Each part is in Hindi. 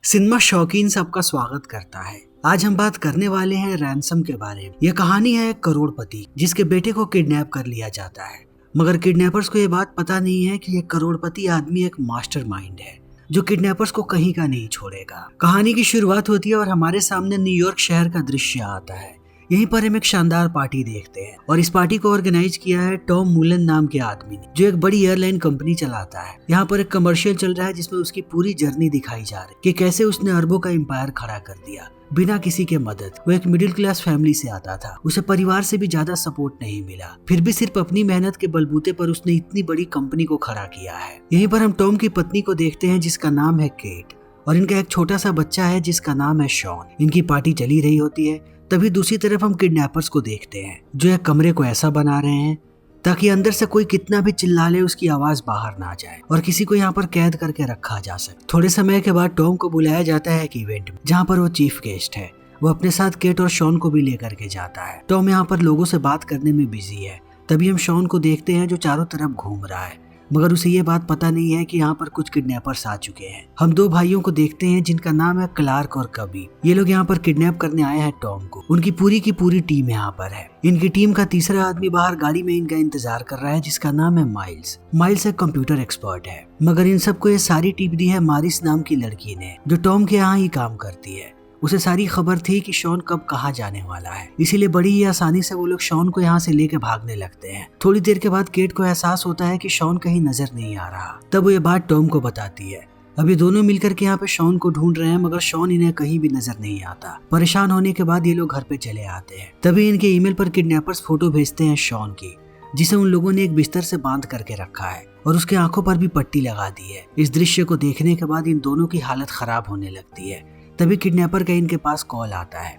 सिनेमा शौकीन सबका स्वागत करता है। आज हम बात करने वाले हैं रैंसम के बारे में। यह कहानी है एक करोड़पति जिसके बेटे को किडनैप कर लिया जाता है, मगर किडनैपर्स को यह बात पता नहीं है कि यह करोड़पति आदमी एक मास्टरमाइंड है जो किडनैपर्स को कहीं का नहीं छोड़ेगा। कहानी की शुरुआत होती है और हमारे सामने न्यूयॉर्क शहर का दृश्य आता है। यहीं पर हम एक शानदार पार्टी देखते हैं और इस पार्टी को ऑर्गेनाइज किया है टॉम मुलन नाम के आदमी ने, जो एक बड़ी एयरलाइन कंपनी चलाता है। यहाँ पर एक कमर्शियल चल रहा है जिसमें उसकी पूरी जर्नी दिखाई जा रही है कि कैसे उसने अरबों का एम्पायर खड़ा कर दिया बिना किसी के मदद। वो एक मिडिल क्लास फैमिली से आता था, उसे परिवार से भी ज्यादा सपोर्ट नहीं मिला, फिर भी सिर्फ अपनी मेहनत के बलबूते पर उसने इतनी बड़ी कंपनी को खड़ा किया है। यहीं पर हम टॉम की पत्नी को देखते हैं जिसका नाम है केट, और इनका एक छोटा सा बच्चा है जिसका नाम है शॉन। इनकी पार्टी चली रही होती है, तभी दूसरी तरफ हम किडनैपर्स को देखते हैं जो एक कमरे को ऐसा बना रहे हैं ताकि अंदर से कोई कितना भी चिल्ला ले उसकी आवाज बाहर ना जाए और किसी को यहाँ पर कैद करके रखा जा सके। थोड़े समय के बाद टॉम को बुलाया जाता है एक इवेंट में जहाँ पर वो चीफ गेस्ट है। वो अपने साथ केट और शॉन को भी लेकर के जाता है। टॉम यहाँ पर लोगों से बात करने में बिजी है। तभी हम शॉन को देखते हैं जो चारों तरफ घूम रहा है, मगर उसे ये बात पता नहीं है कि यहाँ पर कुछ किडनैपर्स आ चुके हैं। हम दो भाइयों को देखते हैं जिनका नाम है क्लार्क और कबी। ये लोग यहाँ पर किडनैप करने आए हैं टॉम को। उनकी पूरी की पूरी टीम यहाँ पर है। इनकी टीम का तीसरा आदमी बाहर गाड़ी में इनका इंतजार कर रहा है जिसका नाम है माइल्स। माइल्स एक कंप्यूटर एक्सपर्ट है, मगर इन सबको ये सारी टिप दी है मारिस नाम की लड़की ने, जो टॉम के यहाँ ही काम करती है। उसे सारी खबर थी कि शॉन कब कहाँ जाने वाला है, इसीलिए बड़ी ही आसानी से वो लोग शॉन को यहाँ से लेके भागने लगते हैं। थोड़ी देर के बाद केट को एहसास होता है कि शॉन कहीं नजर नहीं आ रहा। तब वो ये बात टॉम को बताती है। अब ये दोनों मिलकर के यहाँ पे शॉन को ढूंढ रहे हैं, मगर शॉन इन्हें कहीं भी नजर नहीं आता। परेशान होने के बाद ये लोग घर पे चले आते हैं। तभी इनके ईमेल पर किडनैपर्स फोटो भेजते हैं शॉन की, जिसे उन लोगों ने एक बिस्तर से बांध करके रखा है और उसके आंखों पर भी पट्टी लगा दी है। इस दृश्य को देखने के बाद इन दोनों की हालत खराब होने लगती है। तभी किडनैपर का इनके पास कॉल आता है।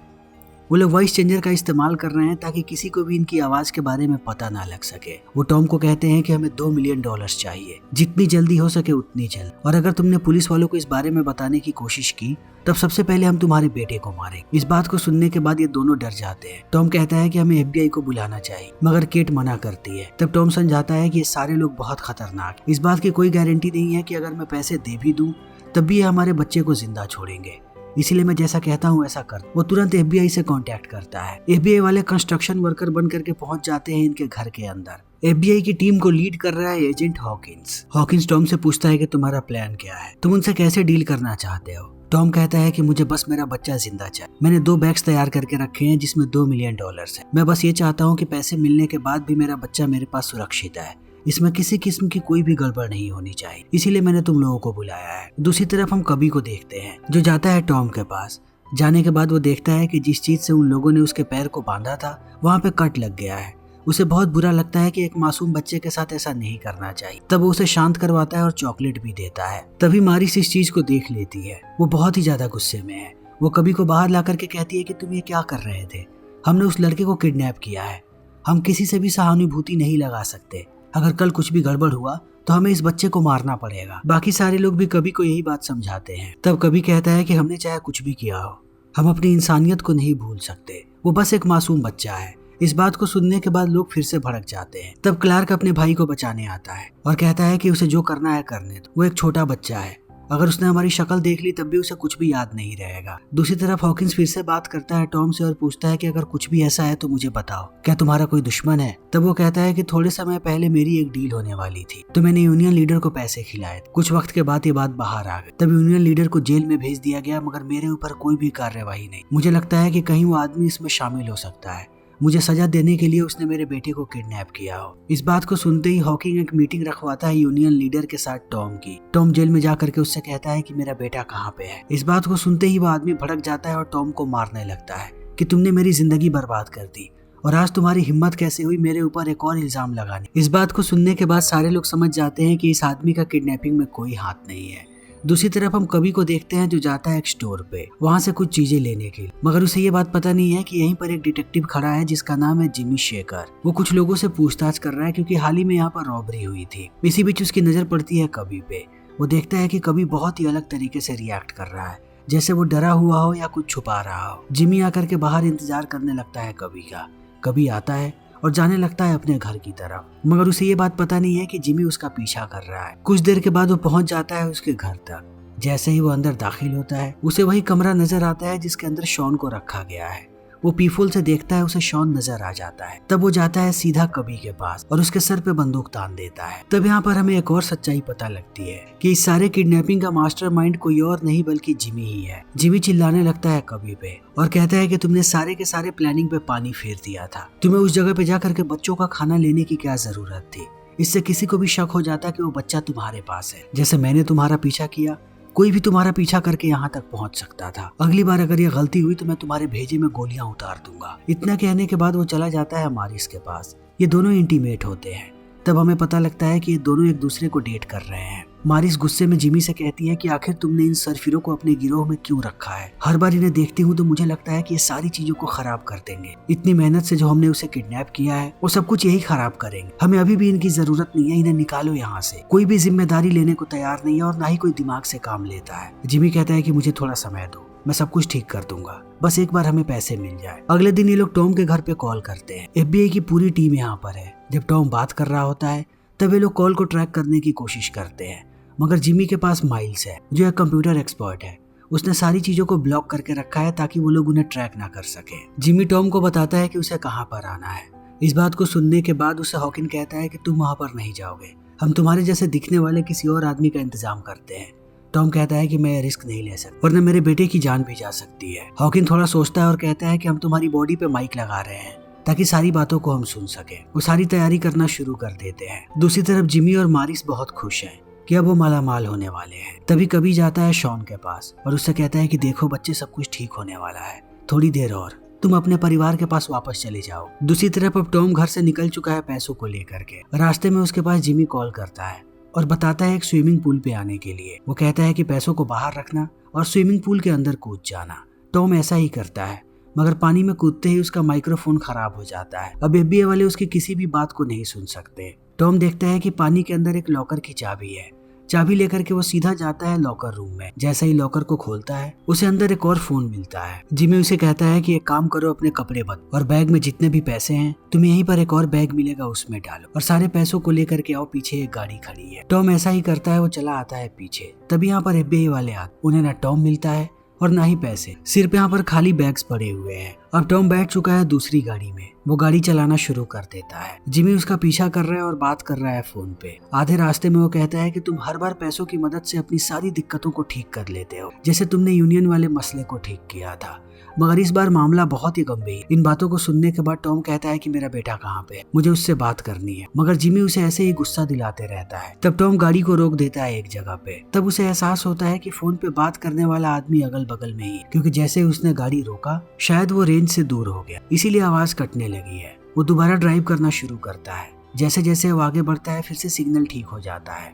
वो लोग वॉइस चेंजर का इस्तेमाल कर रहे हैं ताकि किसी को भी इनकी आवाज के बारे में पता ना लग सके। वो टॉम को कहते हैं कि हमें $2 मिलियन चाहिए, जितनी जल्दी हो सके उतनी जल्द, और अगर तुमने पुलिस वालों को इस बारे में बताने की कोशिश की तब सबसे पहले हम तुम्हारे बेटे को मारेंगे। इस बात को सुनने के बाद ये दोनों डर जाते हैं। टॉम कहता है कि हमें FBI को बुलाना चाहिए, मगर केट मना करती है। तब टॉम समझाता है कि ये सारे लोग बहुत खतरनाक, इस बात की कोई गारंटी नहीं है कि अगर मैं पैसे दे भी दूं तब भी ये हमारे बच्चे को जिंदा छोड़ेंगे, इसीलिए मैं जैसा कहता हूँ ऐसा कर। वो तुरंत FBI से कांटेक्ट करता है। FBI वाले कंस्ट्रक्शन वर्कर बन करके पहुंच जाते हैं इनके घर के अंदर। FBI की टीम को लीड कर रहा है एजेंट हॉकिंस। हॉकिंस टॉम से पूछता है कि तुम्हारा प्लान क्या है, तुम उनसे कैसे डील करना चाहते हो। टॉम कहता है कि मुझे बस मेरा बच्चा जिंदा चाहिए। मैंने 2 बैग्स तैयार करके रखे हैं जिसमें $2 मिलियन है। मैं बस ये चाहता हूँ कि पैसे मिलने के बाद भी मेरा बच्चा मेरे पास सुरक्षित है। इसमें किसी किस्म की कोई भी गड़बड़ नहीं होनी चाहिए, इसीलिए मैंने तुम लोगों को बुलाया है। दूसरी तरफ हम कबी को देखते हैं जो जाता है टॉम के पास। जाने के बाद वो देखता है कि जिस चीज से उन लोगों ने उसके पैर को बांधा था वहाँ पे कट लग गया है। उसे बहुत बुरा लगता है कि एक मासूम बच्चे के साथ ऐसा नहीं करना चाहिए। तब वो उसे शांत करवाता है और चॉकलेट भी देता है। तभी मारिस इस चीज को देख लेती है। वो बहुत ही ज्यादा गुस्से में है। वो कबी को बाहर ला करके कहती है कि तुम ये क्या कर रहे थे, हमने उस लड़के को किडनैप किया है, हम किसी से भी सहानुभूति नहीं लगा सकते। अगर कल कुछ भी गड़बड़ हुआ तो हमें इस बच्चे को मारना पड़ेगा। बाकी सारे लोग भी कबी को यही बात समझाते हैं। तब कबी कहता है कि हमने चाहे कुछ भी किया हो, हम अपनी इंसानियत को नहीं भूल सकते, वो बस एक मासूम बच्चा है। इस बात को सुनने के बाद लोग फिर से भड़क जाते हैं। तब क्लार्क अपने भाई को बचाने आता है और कहता है कि उसे जो करना है करने दो, वो एक छोटा बच्चा है, अगर उसने हमारी शक्ल देख ली तब भी उसे कुछ भी याद नहीं रहेगा। दूसरी तरफ हॉकिंस फिर से बात करता है टॉम से और पूछता है कि अगर कुछ भी ऐसा है तो मुझे बताओ, क्या तुम्हारा कोई दुश्मन है। तब वो कहता है कि थोड़े समय पहले मेरी एक डील होने वाली थी, तो मैंने यूनियन लीडर को पैसे खिलाए। कुछ वक्त के बाद ये बात बाहर आ गई। तब यूनियन लीडर को जेल में भेज दिया गया, मगर मेरे ऊपर कोई भी कार्यवाही नहीं। मुझे लगता है कि कहीं वो आदमी इसमें शामिल हो सकता है, मुझे सजा देने के लिए उसने मेरे बेटे को किडनैप किया हो। इस बात को सुनते ही हॉकिंग एक मीटिंग रखवाता है यूनियन लीडर के साथ टॉम की। टॉम जेल में जाकर के उससे कहता है कि मेरा बेटा कहाँ पे है। इस बात को सुनते ही वो आदमी भड़क जाता है और टॉम को मारने लगता है कि तुमने मेरी जिंदगी बर्बाद कर दी और आज तुम्हारी हिम्मत कैसे हुई मेरे ऊपर एक और इल्जाम लगाने। इस बात को सुनने के बाद सारे लोग समझ जाते हैं कि इस आदमी का किडनैपिंग में कोई हाथ नहीं है। दूसरी तरफ हम कबी को देखते हैं जो जाता है एक स्टोर पे वहाँ से कुछ चीजें लेने के लिए, मगर उसे ये बात पता नहीं है कि यहीं पर एक डिटेक्टिव खड़ा है जिसका नाम है जिमी शेकर। वो कुछ लोगों से पूछताछ कर रहा है क्योंकि हाल ही में यहाँ पर रॉबरी हुई थी। इसी बीच उसकी नजर पड़ती है कबी पे। वो देखता है कि कबी बहुत ही अलग तरीके से रिएक्ट कर रहा है, जैसे वो डरा हुआ हो या कुछ छुपा रहा हो। जिमी आकर के बाहर इंतजार करने लगता है कबी का। कबी आता है और जाने लगता है अपने घर की तरफ, मगर उसे ये बात पता नहीं है कि जिमी उसका पीछा कर रहा है। कुछ देर के बाद वो पहुंच जाता है उसके घर तक जैसे ही वो अंदर दाखिल होता है उसे वही कमरा नजर आता है जिसके अंदर शॉन को रखा गया है। वो पीफोल से देखता है, उसे शॉन नजर आ जाता है। तब वो जाता है सीधा कबी के पास और उसके सर पे बंदूक तान देता है। तब यहाँ पर हमें एक और सच्चाई पता लगती है कि इस सारे किडनैपिंग का मास्टरमाइंड कोई और नहीं बल्कि जिमी ही है। जिमी चिल्लाने लगता है कबी पे और कहता है कि तुमने सारे के सारे प्लानिंग पे पानी फेर दिया था। तुम्हें उस जगह पे जा करके बच्चों का खाना लेने की क्या जरूरत थी? इससे किसी को भी शक हो जाता कि वो बच्चा तुम्हारे पास है। जैसे मैंने तुम्हारा पीछा किया, कोई भी तुम्हारा पीछा करके यहाँ तक पहुँच सकता था। अगली बार अगर ये गलती हुई तो मैं तुम्हारे भेजे में गोलियां उतार दूंगा। इतना कहने के बाद वो चला जाता है मारिस के पास। ये दोनों इंटीमेट होते हैं। तब हमें पता लगता है कि ये दोनों एक दूसरे को डेट कर रहे हैं। मारिस गुस्से में जिमी से कहती है कि आखिर तुमने इन सरफिरों को अपने गिरोह में क्यों रखा है? हर बार इन्हें देखती हूँ तो मुझे लगता है कि ये सारी चीजों को खराब कर देंगे। इतनी मेहनत से जो हमने उसे किडनैप किया है वो सब कुछ यही खराब करेंगे। हमें अभी भी इनकी जरूरत नहीं है, इन्हें निकालो यहाँ से। कोई भी जिम्मेदारी लेने को तैयार नहीं है और ना ही कोई दिमाग से काम लेता है। जिमी कहता है कि मुझे थोड़ा समय दो, मैं सब कुछ ठीक कर दूंगा, बस एक बार हमें पैसे मिल जाए। अगले दिन ये लोग टॉम के घर पे कॉल करते हैं। FBI की पूरी टीम यहाँ पर है। जब टॉम बात कर रहा होता है तब ये लोग कॉल को ट्रैक करने की कोशिश करते हैं, मगर जिमी के पास माइल्स है जो एक कंप्यूटर एक्सपर्ट है। उसने सारी चीजों को ब्लॉक करके रखा है ताकि वो लोग उन्हें ट्रैक ना कर सके। जिमी टॉम को बताता है कि उसे कहाँ पर आना है। इस बात को सुनने के बाद उसे हॉकिन कहता है कि तुम वहाँ पर नहीं जाओगे, हम तुम्हारे जैसे दिखने वाले किसी और आदमी का इंतजाम करते हैं। टॉम कहता है कि मैं रिस्क नहीं ले सकता वरना मेरे बेटे की जान भी जा सकती है। हॉकिन थोड़ा सोचता है और कहता है कि हम तुम्हारी बॉडी पे माइक लगा रहे हैं ताकि सारी बातों को हम सुन सके। वो सारी तैयारी करना शुरू कर देते हैं। दूसरी तरफ जिमी और मारिस बहुत खुश हैं कि अब वो मालामाल होने वाले हैं। तभी कभी जाता है शॉन के पास और उससे कहता है कि देखो बच्चे, सब कुछ ठीक होने वाला है, थोड़ी देर और तुम अपने परिवार के पास वापस चले जाओ। दूसरी तरफ अब टॉम घर से निकल चुका है पैसों को लेकर के। रास्ते में उसके पास जिमी कॉल करता है और बताता है एक स्विमिंग पूल पे आने के लिए। वो कहता है कि पैसों को बाहर रखना और स्विमिंग पूल के अंदर कूद जाना। टॉम ऐसा ही करता है, मगर पानी में कूदते ही उसका माइक्रोफोन खराब हो जाता है। अब FBI वाले उसकी किसी भी बात को नहीं सुन सकते। टॉम देखता है कि पानी के अंदर एक लॉकर की चाबी है। चाबी लेकर के वो सीधा जाता है लॉकर रूम में। जैसे ही लॉकर को खोलता है उसे अंदर एक और फोन मिलता है। जिमी उसे कहता है कि एक काम करो, अपने कपड़े बदलो और बैग में जितने भी पैसे हैं तुम्हें यहीं पर एक और बैग मिलेगा, उसमें डालो और सारे पैसों को लेकर के आओ, पीछे एक गाड़ी खड़ी है। टॉम ऐसा ही करता है, वो चला आता है पीछे। तभी यहाँ पर FBI वाले आते। उन्हें ना टॉम मिलता है और ना ही पैसे, सिर्फ यहाँ पर खाली बैग्स पड़े हुए हैं। अब टॉम बैठ चुका है दूसरी गाड़ी में। वो गाड़ी चलाना शुरू कर देता है। जिमी उसका पीछा कर रहा है और बात कर रहा है फोन पे। आधे रास्ते में वो कहता है कि तुम हर बार पैसों की मदद से अपनी सारी दिक्कतों को ठीक कर लेते हो, जैसे तुमने यूनियन वाले मसले को ठीक किया था, मगर इस बार मामला बहुत ही गंभीर। इन बातों को सुनने के बाद टॉम कहता है कि मेरा बेटा कहाँ पे है, मुझे उससे बात करनी है, मगर जिमी उसे ऐसे ही गुस्सा दिलाते रहता है। तब टॉम गाड़ी को रोक देता है एक जगह पे। तब उसे एहसास होता है कि फोन पे बात करने वाला आदमी अगल बगल में ही, क्योंकि जैसे ही उसने गाड़ी रोका शायद वो रेंज से दूर हो गया, इसीलिए आवाज कटने लगी है। वो दोबारा ड्राइव करना शुरू करता है। जैसे जैसे वो आगे बढ़ता है फिर से सिग्नल ठीक हो जाता है।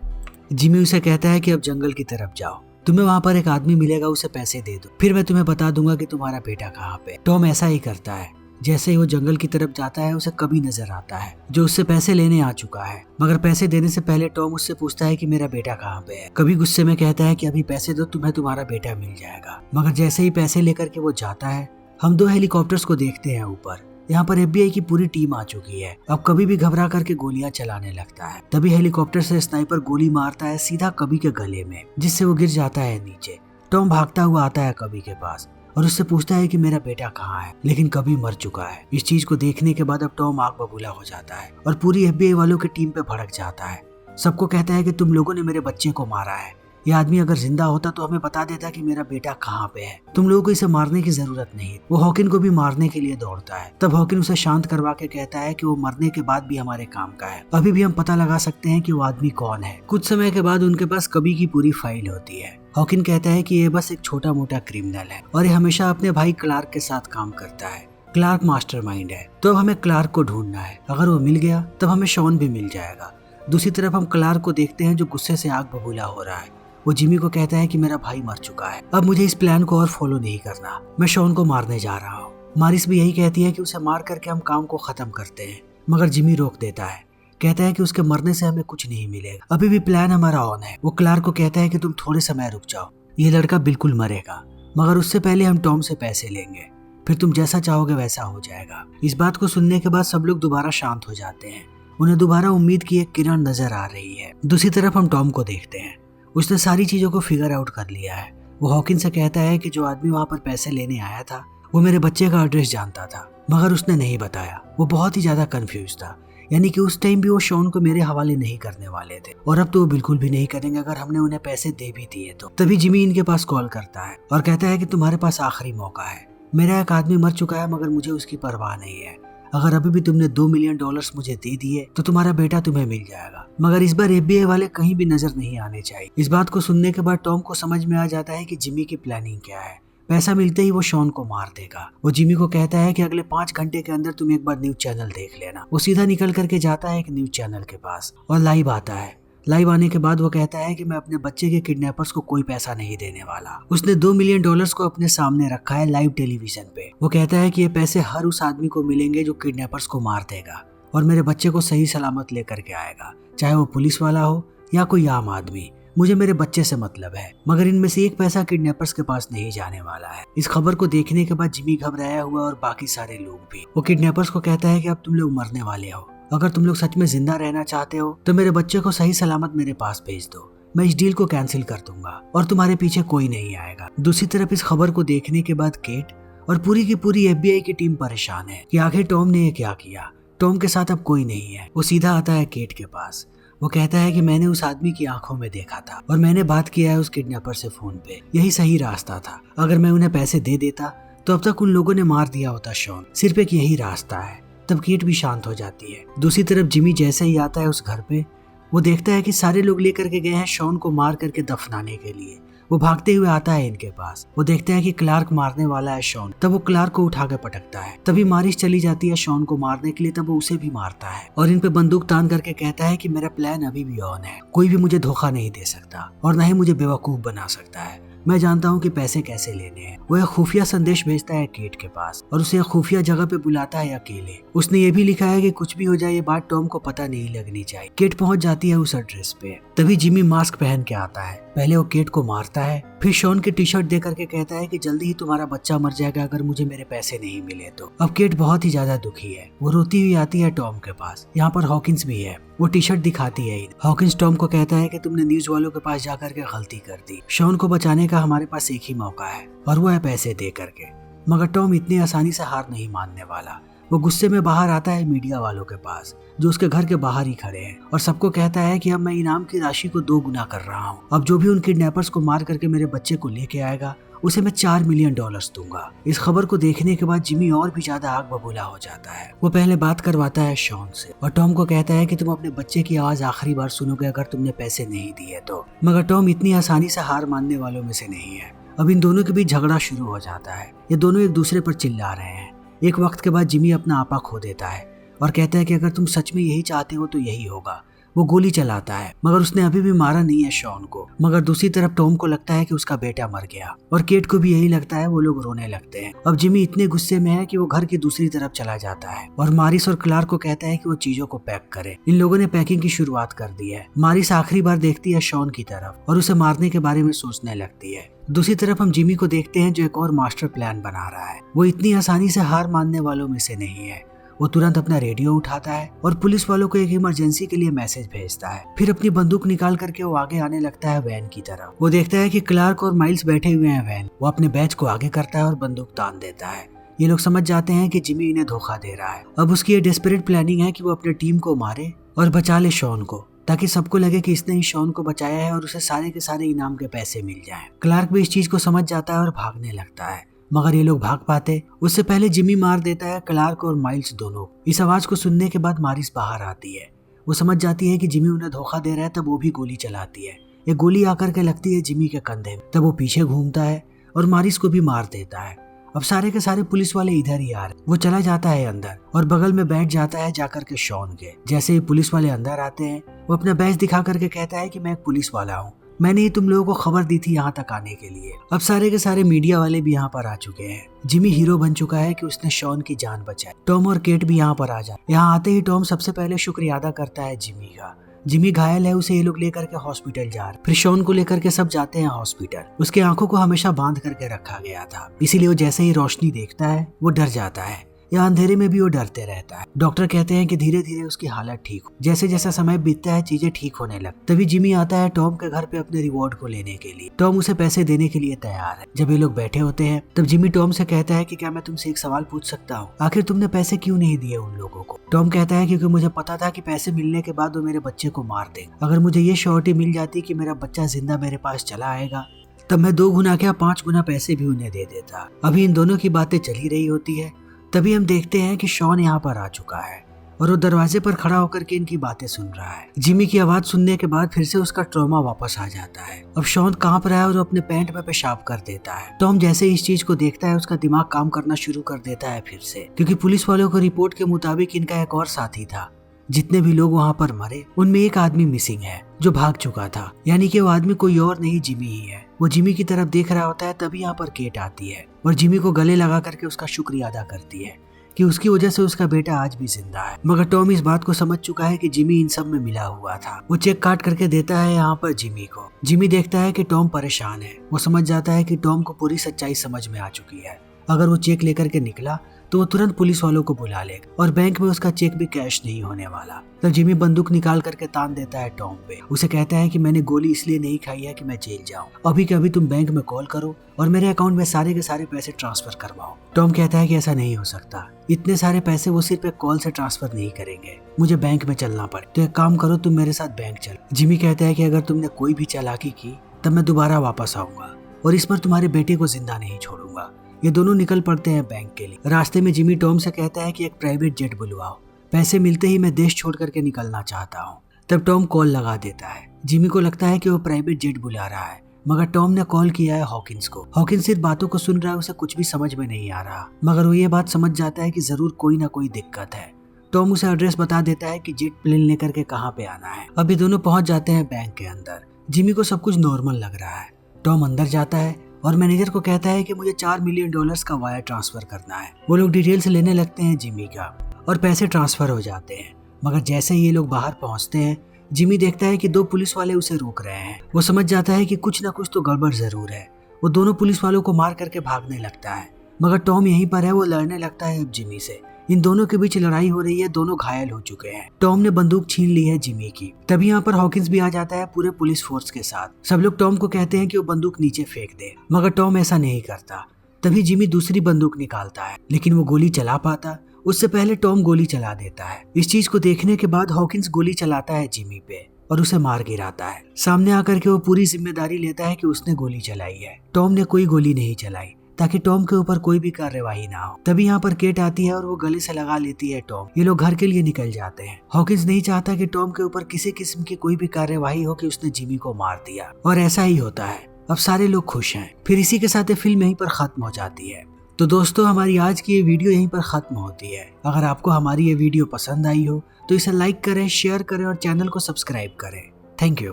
जिमी उसे कहता है कि अब जंगल की तरफ जाओ, तुम्हें वहाँ पर एक आदमी मिलेगा, उसे पैसे दे दो, फिर मैं तुम्हें बता दूंगा कि तुम्हारा बेटा कहाँ पे। टॉम ऐसा ही करता है। जैसे ही वो जंगल की तरफ जाता है उसे कभी नजर आता है जो उससे पैसे लेने आ चुका है, मगर पैसे देने से पहले टॉम उससे पूछता है कि मेरा बेटा कहाँ पे है। कभी गुस्से में कहता है कि अभी पैसे दो, तुम्हें तुम्हारा बेटा मिल जाएगा। मगर जैसे ही पैसे लेकर के वो जाता है हम 2 हेलीकॉप्टर्स को देखते हैं ऊपर। यहाँ पर FBI की पूरी टीम आ चुकी है। अब कभी भी घबरा करके गोलियां चलाने लगता है। तभी हेलीकॉप्टर से स्नाइपर गोली मारता है सीधा कभी के गले में, जिससे वो गिर जाता है नीचे। टॉम भागता हुआ आता है कभी के पास और उससे पूछता है कि मेरा बेटा कहाँ है, लेकिन कभी मर चुका है। इस चीज को देखने के बाद अब टॉम आग बबूला हो जाता है और पूरी FBI वालों की टीम पे भड़क जाता है। सबको कहता है कि तुम लोगों ने मेरे बच्चे को मारा है। ये आदमी अगर जिंदा होता तो हमें बता देता कि मेरा बेटा कहाँ पे है। तुम लोगों को इसे मारने की जरूरत नहीं। वो हॉकिन को भी मारने के लिए दौड़ता है। तब हॉकिन उसे शांत करवा के कहता है कि वो मरने के बाद भी हमारे काम का है, अभी भी हम पता लगा सकते हैं कि वो आदमी कौन है। कुछ समय के बाद उनके पास कभी की पूरी फाइल होती है। हॉकिन कहता है कि ये बस एक छोटा मोटा क्रिमिनल है और ये हमेशा अपने भाई क्लार्क के साथ काम करता है। क्लार्क मास्टरमाइंड है, तो अब हमें क्लार्क को ढूंढना है। अगर वो मिल गया तब हमें शॉन भी मिल जाएगा। दूसरी तरफ हम क्लार्क को देखते हैं जो गुस्से से आग बबूला हो रहा है। वो जिमी को कहता है कि मेरा भाई मर चुका है, अब मुझे इस प्लान को और फॉलो नहीं करना, मैं शॉन को मारने जा रहा हूँ। मारिस भी यही कहती है कि उसे मार करके हम काम को खत्म करते हैं, मगर जिमी रोक देता है। कहता है कि उसके मरने से हमें कुछ नहीं मिलेगा, अभी भी प्लान हमारा ऑन है। वो क्लार्क को कहता है कि तुम थोड़े समय रुक जाओ, ये लड़का बिल्कुल मरेगा, मगर उससे पहले हम टॉम से पैसे लेंगे, फिर तुम जैसा चाहोगे वैसा हो जाएगा। इस बात को सुनने के बाद सब लोग दोबारा शांत हो जाते हैं। उन्हें दोबारा उम्मीद की एक किरण नजर आ रही है। दूसरी तरफ हम टॉम को देखते हैं। उसने सारी चीजों को फिगर आउट कर लिया है। वो हॉकिंस से कहता है कि जो आदमी वहाँ पर पैसे लेने आया था वो मेरे बच्चे का एड्रेस जानता था, मगर उसने नहीं बताया। वो बहुत ही ज्यादा कंफ्यूज था, यानी कि उस टाइम भी वो शॉन को मेरे हवाले नहीं करने वाले थे और अब तो वो बिल्कुल भी नहीं करेंगे अगर हमने उन्हें पैसे दे भी दिए तो। तभी जिमी इनके पास कॉल करता है और कहता है कि तुम्हारे पास आखिरी मौका है। मेरा एक आदमी मर चुका है मगर मुझे उसकी परवाह नहीं है। अगर अभी भी तुमने $2 मिलियन मुझे दे दिए तो तुम्हारा बेटा तुम्हें मिल जाएगा। मगर इस बार FBI वाले कहीं भी नजर नहीं आने चाहिए। इस बात को सुनने के बाद टॉम को समझ में आ जाता है कि जिमी की प्लानिंग क्या है। पैसा मिलते ही वो शॉन को मार देगा। वो जिमी को कहता है कि अगले 5 घंटे के अंदर तुम एक बार न्यूज चैनल देख लेना। वो सीधा निकल करके जाता है एक न्यूज चैनल के पास और लाइव आता है। लाइव आने के बाद वो कहता है कि मैं अपने बच्चे के किडनैपर्स को कोई पैसा नहीं देने वाला। उसने $2 मिलियन को अपने सामने रखा है लाइव टेलीविजन पे। वो कहता है कि ये पैसे हर उस आदमी को मिलेंगे जो किडनैपर्स को मार देगा और मेरे बच्चे को सही सलामत लेकर के आएगा, चाहे वो पुलिस वाला हो या कोई आम आदमी। मुझे मेरे बच्चे से मतलब है, मगर इनमें से एक पैसा किडनैपर्स के पास नहीं जाने वाला है। इस खबर को देखने के बाद जिमी घबराया हुआ और बाकी सारे लोग भी। वो किडनैपर्स को कहता है कि अब तुम लोग मरने वाले हो। अगर तुम लोग सच में जिंदा रहना चाहते हो तो मेरे बच्चे को सही सलामत मेरे पास भेज दो। मैं इस डील को कैंसिल कर दूंगा और तुम्हारे पीछे कोई नहीं आएगा। दूसरी तरफ इस खबर को देखने के बाद केट और पूरी की पूरी FBI की टीम परेशान है कि आखिर टॉम ने ये क्या किया। टॉम के साथ अब कोई नहीं है। वो सीधा आता है केट के पास। वो कहता है कि मैंने उस आदमी की आंखों में देखा था और मैंने बात किया है उस किडनैपर से फोन पे। यही सही रास्ता था। अगर मैं उन्हें पैसे दे देता तो अब तक उन लोगों ने मार दिया होता शॉन। सिर्फ एक यही रास्ता है। तब केट भी शांत हो जाती है। दूसरी तरफ जिमी जैसे ही आता है उस घर पे, वो देखता है कि सारे लोग लेकर के गए हैं शॉन को मार करके दफनाने के लिए। वो भागते हुए आता है इनके पास। वो देखता है कि क्लार्क मारने वाला है शॉन। तब वो क्लार्क को उठा के पटकता है। तभी मारिस चली जाती है शॉन को मारने के लिए। तब वो उसे भी मारता है और इन पे बंदूक तान करके कहता है कि मेरा प्लान अभी भी ऑन है। कोई भी मुझे धोखा नहीं दे सकता और न ही मुझे बेवकूफ बना सकता है। मैं जानता हूँ कि पैसे कैसे लेने हैं। वो एक खुफिया संदेश भेजता है केट के पास और उसे एक खुफिया जगह पे बुलाता है अकेले। उसने ये भी लिखा है कि कुछ भी हो जाए ये बात टॉम को पता नहीं लगनी चाहिए। केट पहुंच जाती है उस एड्रेस पे। तभी जिमी मास्क पहन के आता है। पहले वो केट को मारता है, फिर शॉन की टी-शर्ट दे करके कहता है कि जल्दी ही तुम्हारा बच्चा मर जाएगा अगर मुझे मेरे पैसे नहीं मिले तो। अब केट बहुत ही ज्यादा दुखी है। वो रोती हुई आती है टॉम के पास। यहाँ पर हॉकिंस भी है। वो टी-शर्ट दिखाती है। हॉकिंस टॉम को कहता है कि तुमने न्यूज वालों के पास जाकर के गलती कर दी। शॉन को बचाने का हमारे पास एक ही मौका है और वो है पैसे दे करके। मगर टॉम इतनी आसानी से हार नहीं मानने वाला। वो गुस्से में बाहर आता है मीडिया वालों के पास जो उसके घर के बाहर ही खड़े हैं और सबको कहता है कि अब मैं इनाम की राशि को 2 गुना कर रहा हूँ। अब जो भी उन किडनैपर्स को मार करके मेरे बच्चे को लेके आएगा उसे मैं $4 मिलियन दूंगा। इस खबर को देखने के बाद जिमी और भी ज्यादा आग बबूला हो जाता है। वो पहले बात करवाता है शॉन से और टॉम को कहता है कि तुम अपने बच्चे की आवाज आखिरी बार सुनोगे अगर तुमने पैसे नहीं दिए तो। मगर टॉम इतनी आसानी से हार मानने वालों में से नहीं है। अब इन दोनों के बीच झगड़ा शुरू हो जाता है। ये दोनों एक दूसरे पर चिल्ला रहे हैं। एक वक्त के बाद जिमी अपना आपा खो देता है और कहता है कि अगर तुम सच में यही चाहते हो तो यही होगा। वो गोली चलाता है मगर उसने अभी भी मारा नहीं है शॉन को। मगर दूसरी तरफ टॉम को लगता है कि उसका बेटा मर गया और केट को भी यही लगता है। वो लोग रोने लगते हैं। अब जिमी इतने गुस्से में है कि वो घर की दूसरी तरफ चला जाता है और मारिस और क्लार्क को कहता है कि वो चीजों को पैक करे। इन लोगों ने पैकिंग की शुरुआत कर दी है। मारिस आखिरी बार देखती है शॉन की तरफ और उसे मारने के बारे में सोचने लगती है। दूसरी तरफ हम जिमी को देखते हैं जो एक और मास्टर प्लान बना रहा है। वो इतनी आसानी से हार मानने वालों में से नहीं है। वो तुरंत अपना रेडियो उठाता है और पुलिस वालों को एक इमरजेंसी के लिए मैसेज भेजता है। फिर अपनी बंदूक निकाल करके वो आगे आने लगता है वैन की तरफ। वो देखता है कि क्लार्क और माइल्स बैठे हुए हैं वैन। वो अपने बैच को आगे करता है और बंदूक तान देता है। ये लोग समझ जाते हैं कि जिमी इन्हें धोखा दे रहा है। अब उसकी ये डेस्परेट प्लानिंग है कि वो अपने टीम को मारे और बचा ले शॉन को, ताकि सबको लगे कि इसने ही शॉन को बचाया है और उसे सारे के सारे इनाम के पैसे मिल जाएं। क्लार्क भी इस चीज को समझ जाता है और भागने लगता है। मगर ये लोग भाग पाते उससे पहले जिमी मार देता है क्लार्क और माइल्स दोनों। इस आवाज को सुनने के बाद मारिस बाहर आती है। वो समझ जाती है कि जिमी उन्हें धोखा दे रहा है। तब वो भी गोली चलाती है। एक गोली आकर के लगती है जिमी के कंधे में। तब वो पीछे घूमता है और मारिस को भी मार देता है। अब सारे के सारे पुलिस वाले इधर ही आ रहे। वो चला जाता है अंदर और बगल में बैठ जाता है जाकर के शॉन के। जैसे ही पुलिस वाले अंदर आते हैं वो अपना बैच दिखा करके कहता है कि मैं एक पुलिस वाला हूँ। मैंने ही तुम लोगों को खबर दी थी यहाँ तक आने के लिए। अब सारे के सारे मीडिया वाले भी यहाँ पर आ चुके हैं। जिमी हीरो बन चुका है कि उसने शॉन की जान बचाई। टॉम और केट भी यहाँ पर आ जाते। यहाँ आते ही टॉम सबसे पहले शुक्रिया अदा करता है जिमी का। जिमी घायल है, उसे ये लोग लेकर के हॉस्पिटल जा रहे। फिर शॉन को लेकर के सब जाते हैं हॉस्पिटल। उसकी आंखों को हमेशा बांध करके रखा गया था, इसीलिए वो जैसे ही रोशनी देखता है वो डर जाता है। या अंधेरे में भी वो डरते रहता है। डॉक्टर कहते हैं कि धीरे धीरे उसकी हालत ठीक हो। जैसे जैसा समय बीतता है चीजें ठीक होने लगती। तभी जिमी आता है टॉम के घर पे अपने रिवॉर्ड को लेने के लिए। टॉम उसे पैसे देने के लिए तैयार है। जब ये लोग बैठे होते हैं तब जिमी टॉम से कहता है कि क्या मैं तुमसे एक सवाल पूछ सकता हूँ, आखिर तुमने पैसे क्यों नहीं दिए उन लोगों को। टॉम कहता है क्योंकि मुझे पता था कि पैसे मिलने के बाद वो मेरे बच्चे को मार देंगे। अगर मुझे ये श्योरिटी मिल जाती कि मेरा बच्चा जिंदा मेरे पास चला आएगा तब मैं 2 गुना क्या 5 गुना पैसे भी उन्हें दे देता। अभी इन दोनों की बातें चली रही होती है तभी हम देखते हैं कि शॉन यहाँ पर आ चुका है और वो दरवाजे पर खड़ा होकर के इनकी बातें सुन रहा है। जिमी की आवाज सुनने के बाद फिर से उसका ट्रॉमा वापस आ जाता है। अब शॉन कांप रहा है और अपने पैंट में पेशाब कर देता है। टॉम जैसे इस चीज को देखता है उसका दिमाग काम करना शुरू कर देता है फिर से, क्योंकि पुलिस वालों को रिपोर्ट के मुताबिक इनका एक और साथी था। जितने भी लोग वहाँ पर मरे उनमें एक आदमी मिसिंग है जो भाग चुका था, यानी कि वो आदमी कोई और नहीं जिमी ही है। वो जिमी की तरफ देख रहा होता है तभी यहाँ पर केट आती है और जिमी को गले लगा करके उसका शुक्रिया अदा करती है कि उसकी वजह से उसका बेटा आज भी जिंदा है। मगर टॉम इस बात को समझ चुका है कि जिमी इन सब में मिला हुआ था। वो चेक काट करके देता है यहाँ पर जिमी को। जिमी देखता है कि टॉम परेशान है। वो समझ जाता है कि टॉम को पूरी सच्चाई समझ में आ चुकी है। अगर वो चेक लेकर के निकला तो वो तुरंत पुलिस वालों को बुला लेगा और बैंक में उसका चेक भी कैश नहीं होने वाला। तब जिमी बंदूक निकाल करके तान देता है टॉम पे। उसे कहता है कि मैंने गोली इसलिए नहीं खाई है कि मैं जेल जाऊं। अभी के अभी तुम बैंक में कॉल करो और मेरे अकाउंट में सारे के सारे पैसे ट्रांसफर करवाओ। टॉम कहता है कि ऐसा नहीं हो सकता, इतने सारे पैसे वो सिर्फ एक कॉल से ट्रांसफर नहीं करेंगे, मुझे बैंक में चलना पड़े। तो एक काम करो, तुम मेरे साथ बैंक चलो। जिमी कहता है कि अगर तुमने कोई भी चालाकी की तब मैं दोबारा वापस आऊंगा और इस पर तुम्हारे बेटे को जिंदा नहीं छोड़ूंगा। ये दोनों निकल पड़ते हैं बैंक के लिए। रास्ते में जिमी टॉम से कहता है कि एक प्राइवेट जेट बुलवाओ, पैसे मिलते ही मैं देश छोड़ करके निकलना चाहता हूँ। तब टॉम कॉल लगा देता है। जिमी को लगता है कि वो प्राइवेट जेट बुला रहा है, मगर टॉम ने कॉल किया है हॉकिंस को। हॉकिंस सिर्फ बातों को सुन रहा है, उसे कुछ भी समझ में नहीं आ रहा, मगर वो ये बात समझ जाता है कि जरूर कोई ना कोई दिक्कत है। टॉम उसे एड्रेस बता देता है कि जेट प्लेन लेकर के कहाँ पे आना है। अभी दोनों पहुंच जाते हैं बैंक के अंदर। जिमी को सब कुछ नॉर्मल लग रहा है। टॉम अंदर जाता है और मैनेजर को कहता है कि मुझे $4 मिलियन का वायर ट्रांसफर करना है। वो लोग डिटेल्स लेने लगते हैं जिमी का और पैसे ट्रांसफर हो जाते हैं। मगर जैसे ही ये लोग बाहर पहुंचते हैं जिमी देखता है कि 2 पुलिस वाले उसे रोक रहे हैं। वो समझ जाता है कि कुछ ना कुछ तो गड़बड़ जरूर है। वो दोनों पुलिस वालों को मार करके भागने लगता है, मगर टॉम यहीं पर है। वो लड़ने लगता है अब जिमी से। इन दोनों के बीच लड़ाई हो रही है, दोनों घायल हो चुके हैं। टॉम ने बंदूक छीन ली है जिमी की। तभी यहाँ पर हॉकिंस भी आ जाता है पूरे पुलिस फोर्स के साथ। सब लोग टॉम को कहते हैं कि वो बंदूक नीचे फेंक दे, मगर टॉम ऐसा नहीं करता। तभी जिमी दूसरी बंदूक निकालता है, लेकिन वो गोली चला पाता उससे पहले टॉम गोली चला देता है। इस चीज को देखने के बाद हॉकिंस गोली चलाता है जिमी पे और उसे मार गिराता है। सामने आकर के वो पूरी जिम्मेदारी लेता है कि उसने गोली चलाई है, टॉम ने कोई गोली नहीं चलाई, ताकि टॉम के ऊपर कोई भी कार्यवाही ना हो। तभी यहाँ पर केट आती है और वो गले से लगा लेती है टॉम। ये लोग घर के लिए निकल जाते हैं। हॉकिंस नहीं चाहता कि टॉम के ऊपर किसी किस्म की कोई भी कार्यवाही हो कि उसने जिमी को मार दिया, और ऐसा ही होता है। अब सारे लोग खुश हैं। फिर इसी के साथ फिल्म यहीं पर खत्म हो जाती है। तो दोस्तों, हमारी आज की ये वीडियो यहीं पर खत्म होती है। अगर आपको हमारी ये वीडियो पसंद आई हो तो इसे लाइक करें, शेयर करें और चैनल को सब्सक्राइब करें। Thank you.